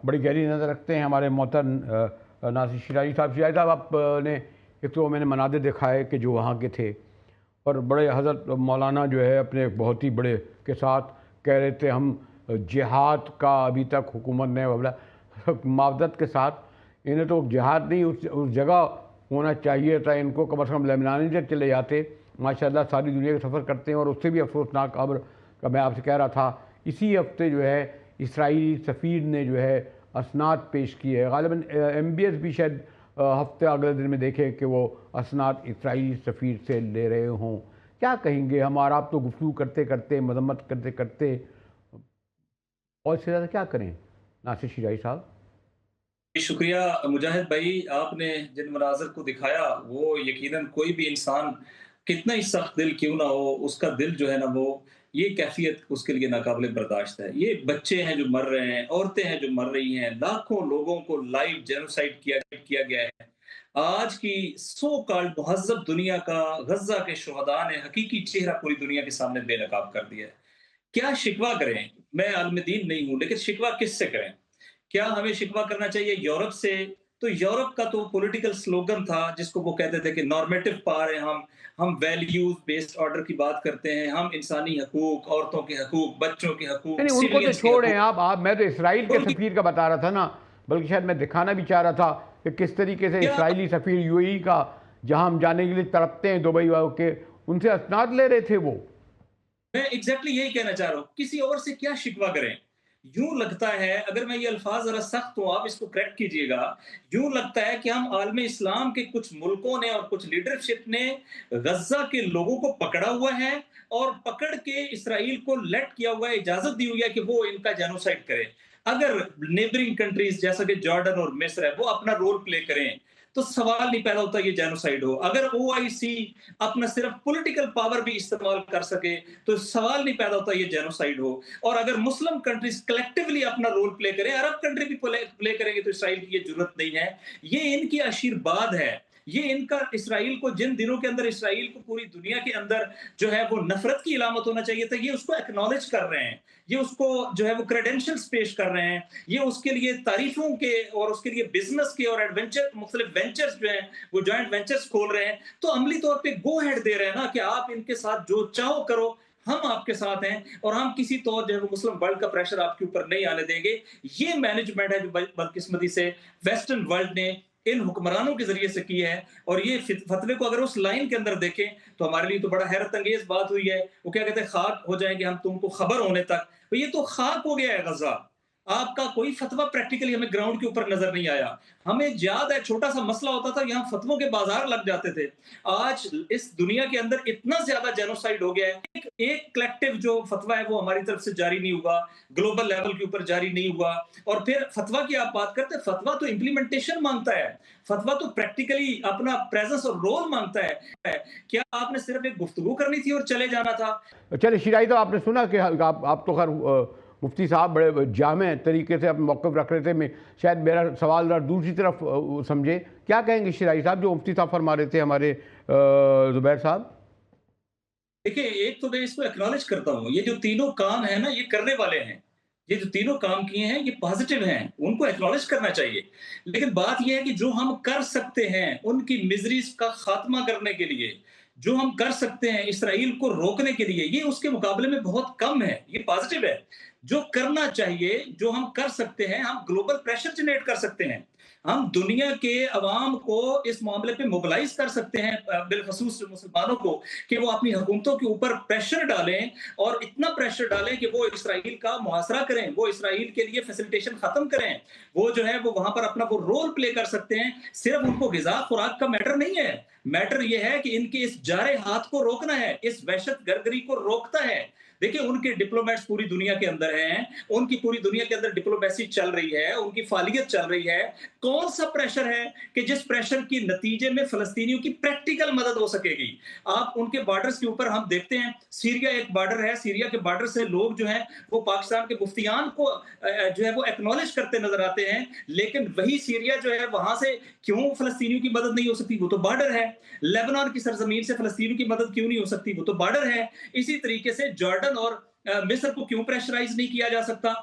بڑی گہری نظر رکھتے ہیں ہمارے محترم ناصر شیرازی صاحب۔ شیرازی صاحب، آپ نے ایک تو میں نے مناظر دکھائے کہ جو وہاں کے تھے، اور بڑے حضرت مولانا جو ہے اپنے بہت ہی بڑے کے ساتھ کہہ رہے تھے ہم جہاد کا ابھی تک حکومت نے معاوضت کے ساتھ انہیں تو جہاد نہیں اس جگہ ہونا چاہیے تھا، ان کو کم از کم لبنان تک چلے جاتے۔ ماشاءاللہ ساری دنیا کا سفر کرتے ہیں، اور اس سے بھی افسوسناک خبر کا میں آپ سے کہہ رہا تھا، اسی ہفتے جو ہے اسرائیلی سفیر نے جو ہے اسناد پیش کی ہے۔ غالباً MBS بھی شاید ہفتے اگلے دن میں دیکھے کہ وہ اسناد اسرائیلی سفیر سے لے رہے ہوں۔ کیا کہیں گے ہم؟ اور آپ تو گفتگو کرتے کرتے، مذمت کرتے کرتے، اور اس سے زیادہ کیا کریں ناصر شیرازی صاحب؟ شکریہ مجاہد بھائی، آپ نے جن مناظر کو دکھایا وہ یقیناً کوئی بھی انسان کتنا ہی سخت دل کیوں نہ ہو، اس کا دل جو ہے نا وہ یہ کیفیت اس کے لیے ناقابل برداشت ہے۔ یہ بچے ہیں جو مر رہے ہیں، عورتیں ہیں جو مر رہی ہیں، لاکھوں لوگوں کو لائیو جینوسائیڈ کیا گیا ہے۔ آج کی سو کالڈ مہذب دنیا کا غزہ کے شہداء نے حقیقی چہرہ پوری دنیا کے سامنے بے نقاب کر دیا ہے۔ کیا شکوہ کریں؟ میں عالم دین نہیں ہوں، لیکن شکوہ کس سے کریں؟ کیا ہمیں شکوہ کرنا چاہیے یورپ سے؟ تو یورپ کا تو پولیٹیکل سلوگن تھا جس کو وہ کہتے تھے کہ نارمیٹو پاور ہے، ہم ویلیوز بیسڈ آرڈر کی بات کرتے ہیں، ہم انسانی حقوق، عورتوں کے حقوق، بچوں کے حقوق، نہیں، ان کو تو سویلینز کے چھوڑیں حقوق، آپ میں تو اسرائیل کے ان کی سفیر کا بتا رہا تھا نا، بلکہ شاید میں دکھانا بھی چاہ رہا تھا کہ کس طریقے سے کیا اسرائیلی سفیر UAE کا، جہاں ہم جانے کے لیے تڑپتے ہیں دبئی والوں کے، ان سے اسناد لے رہے تھے وہ۔ میں ایگزیکٹلی یہی کہنا چاہ رہا ہوں، کسی اور سے کیا شکوہ کریں؟ یوں لگتا ہے، اگر میں یہ الفاظ ذرا سخت ہوں، آپ اس کو کریکٹ کیجئے گا، یوں لگتا ہے کہ ہم عالم اسلام کے کچھ ملکوں نے اور کچھ لیڈرشپ نے غزہ کے لوگوں کو پکڑا ہوا ہے، اور پکڑ کے اسرائیل کو لیٹ کیا ہوا ہے، اجازت دی ہوئی ہے کہ وہ ان کا جینوسائیڈ کرے۔ اگر نیبرنگ کنٹریز جیسا کہ جارڈن اور مصر ہے وہ اپنا رول پلے کریں تو سوال نہیں پیدا ہوتا یہ جینوسائیڈ ہو۔ اگر OIC اپنا صرف پولیٹیکل پاور بھی استعمال کر سکے تو سوال نہیں پیدا ہوتا یہ جینوسائیڈ ہو۔ اور اگر مسلم کنٹریز کلیکٹیولی اپنا رول پلے کریں، عرب کنٹری بھی پلے کریں گے، تو اسرائیل کی یہ جرت نہیں ہے۔ یہ ان کی آشیرواد ہے، یہ ان کا اسرائیل کو، جن دنوں کے اندر اسرائیل کو پوری دنیا کے اندر جو ہے وہ نفرت کی علامت ہونا چاہیے تھا، یہ اس کو ایکنالج کر رہے ہیں، یہ اس کو جو ہے وہ کریڈینشلز پیش کر رہے ہیں، یہ اس کے لیے تعریفوں کے اور اس کے لیے بزنس کے اور ایڈونچر، مختلف وینچرز جو ہیں وہ جوائنٹ وینچرز کھول رہے ہیں۔ تو عملی طور پہ گو ہیڈ دے رہے ہیں نا کہ آپ ان کے ساتھ جو چاہو کرو، ہم آپ کے ساتھ ہیں، اور ہم کسی طور جو ہے وہ مسلم ورلڈ کا پریشر آپ کے اوپر نہیں آنے دیں گے۔ یہ مینجمنٹ ہے جو بدقسمتی سے ویسٹرن ورلڈ نے ان حکمرانوں کے ذریعے سے کی ہے۔ اور یہ فتوے کو اگر اس لائن کے اندر دیکھیں تو ہمارے لیے تو بڑا حیرت انگیز بات ہوئی ہے۔ وہ کیا کہتے ہیں، خاک ہو جائیں گے ہم تم کو خبر ہونے تک۔ یہ تو خاک ہو گیا ہے غزہ۔ آپ کا کوئی فتویٰ پریکٹیکلی ہمیں گراؤنڈ کے اوپر نظر نہیں آیا۔ ہمیں یاد ہے چھوٹا سا مسئلہ ہوتا تھا، یہاں فتووں کے بازار لگ جاتے تھے۔ آج اس دنیا کے اندر اتنا زیادہ جینوسائیڈ ہو گیا ہے، ایک کلیکٹیو جو فتویٰ ہے وہ ہماری طرف سے جاری نہیں ہوا، گلوبل لیول کے اوپر جاری نہیں ہوا۔ اور پھر فتویٰ کی آپ بات کرتے ہیں، فتویٰ تو امپلیمنٹیشن مانگتا ہے، فتویٰ تو پریکٹیکلی اپنا پریزنس اور رول مانگتا ہے۔ کیا آپ نے صرف ایک گفتگو کرنی تھی اور چلے جانا تھا؟ چلے شیرازی صاحب، آپ نے سنا کہ آپ تو خیر مفتی صاحب بڑے جامع طریقے سے اپنا موقف رکھ رہے تھے، میں شاید میرا سوال دوسری طرف سمجھے، کیا کہیں گے شیرازی صاحب جو مفتی صاحب فرما رہے تھے ہمارے زبیر صاحب؟ دیکھیں، ایک تو میں اس کو ایکنالج کرتا ہوں، یہ جو تینوں کام ہیں نا یہ کرنے والے ہیں، یہ جو تینوں کام کیے ہیں یہ پازیٹیو ہیں، ان کو ایکنالج کرنا چاہیے۔ لیکن بات یہ ہے کہ جو ہم کر سکتے ہیں ان کی مزریز کا خاتمہ کرنے کے لیے، جو ہم کر سکتے ہیں اسرائیل کو روکنے کے لیے، یہ اس کے مقابلے میں بہت کم ہے، یہ پازیٹیو ہے۔ جو کرنا چاہیے، جو ہم کر سکتے ہیں، ہم گلوبل پریشر جنریٹ کر سکتے ہیں، ہم دنیا کے عوام کو اس معاملے پہ موبلائز کر سکتے ہیں، بالخصوص مسلمانوں کو، کہ وہ اپنی حکومتوں کے اوپر پریشر ڈالیں، اور اتنا پریشر ڈالیں کہ وہ اسرائیل کا محاصرہ کریں، وہ اسرائیل کے لیے فیسیلیٹیشن ختم کریں، وہ جو ہے وہ وہاں پر اپنا وہ رول پلے کر سکتے ہیں۔ صرف ان کو غذا خوراک کا میٹر نہیں ہے، میٹر یہ ہے کہ ان کے اس جارے ہاتھ کو روکنا ہے، اس وحشت گردی کو روکتا ہے۔ دیکھیں، ان کے ڈپلومیٹس پوری دنیا کے اندر ہیں، ان کی پوری دنیا کے اندر ڈپلومیسی چل رہی ہے، ان کی فعالیت چل رہی ہے۔ کون سا پریشر ہے کہ جس پریشر کی نتیجے میں فلسطینیوں کی پریکٹیکل مدد ہو سکے گی؟ آپ ان کے بارڈرز کے اوپر ہم دیکھتے ہیں، سیریا ایک بارڈر ہے، سیریا کے بارڈر سے لوگ جو ہیں وہ پاکستان کے مفتیان کو جو ہے وہ ایکنالج کرتے نظر آتے ہیں، لیکن وہی سیریا جو ہے وہاں سے کیوں فلسطینیوں کی مدد نہیں ہو سکتی؟ وہ تو بارڈر ہے۔ لیبنان کی سرزمین سے فلسطینیوں کی مدد کیوں نہیں ہو سکتی؟ وہ تو بارڈر ہے۔ اسی طریقے سے جارڈن اور مصر کو کیوں پریشرائز نہیں کیا جا سکتا؟